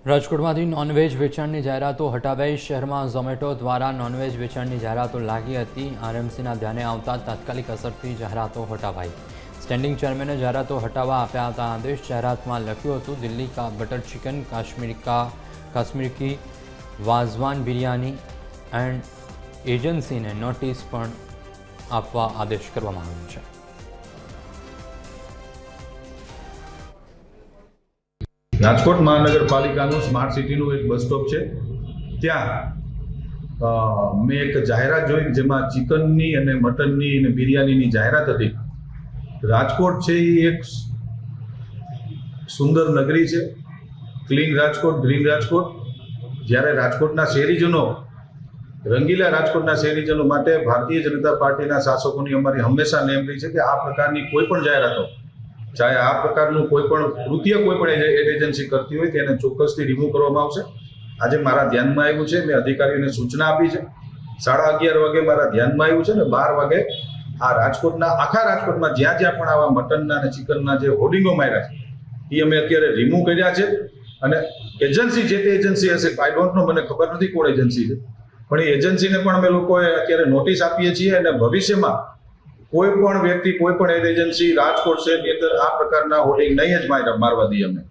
રાજકોટમાંથી non veg વેચાણની જાહેરાતો હટાવાઈ। શહેરમાં ઝોમેટો દ્વારા નોનવેજ વેચાણની જાહેરાતો લાગી હતી। આરએમસીના ધ્યાને આવતા તાત્કાલિક અસરથી જાહેરાતો હટાવાઈ। સ્ટેન્ડિંગ ચેરમેને જાહેરાતો હટાવવા આપ્યા હતા આદેશ। જાહેરાતમાં લખ્યું હતું, દિલ્હી કા બટર ચિકન, કાશ્મીર કી વાઝવાન બિરયાની એન્ડ એજન્સીને નોટિસ પણ આપવા આદેશ કરવામાં આવ્યો છે। રાજકોટ મહાનગરપાલિકાનું સ્માર્ટ સિટીનું એક બસ સ્ટોપ છે। ત્યાં મેં એક જાહેરાત જોઈ જેમાં ચિકનની અને મટનની અને બિરયાનીની જાહેરાત હતી। રાજકોટ છે એ એક સુંદર નગરી છે, ક્લીન રાજકોટ, ગ્રીન રાજકોટ। જ્યારે રાજકોટના શહેરીજનો, રંગીલા રાજકોટના શહેરીજનો માટે ભારતીય જનતા પાર્ટીના શાસકોની અમારી હંમેશા નેમ રહી છે કે આ પ્રકારની કોઈ પણ જાહેરાતો, ચાહે આ પ્રકારનું કોઈ પણ કૃત્ય કોઈ પણ એડ એજન્સી કરતી હોય તેને ચોક્કસથી રિમૂવ કરવામાં આવશે। આજે મારા ધ્યાનમાં આવ્યું છે, મેં અધિકારીઓને સૂચના આપી છે। 11:30 વાગે મારા ધ્યાનમાં આવ્યું છે ને 12 વાગે આ રાજકોટના આખા રાજકોટમાં જ્યાં જ્યાં પણ આવા મટનના અને ચિકનના જે હોર્ડિંગો માર્યા છે એ અમે અત્યારે રિમૂવ કર્યા છે। અને એજન્સી જે તે એજન્સી હશે, આઈ ડોન્ટ નો, મને ખબર નથી કોણ એજન્સી છે, પણ એ એજન્સીને પણ અમે લોકોએ અત્યારે નોટિસ આપીએ છીએ। અને ભવિષ્યમાં કોઈ પણ વ્યક્તિ, કોઈ પણ એડ એજન્સી રાજકોટ શહેરની અંદર આ પ્રકારના હોર્ડિંગ નહીં જ મારવા દઈએ અમે।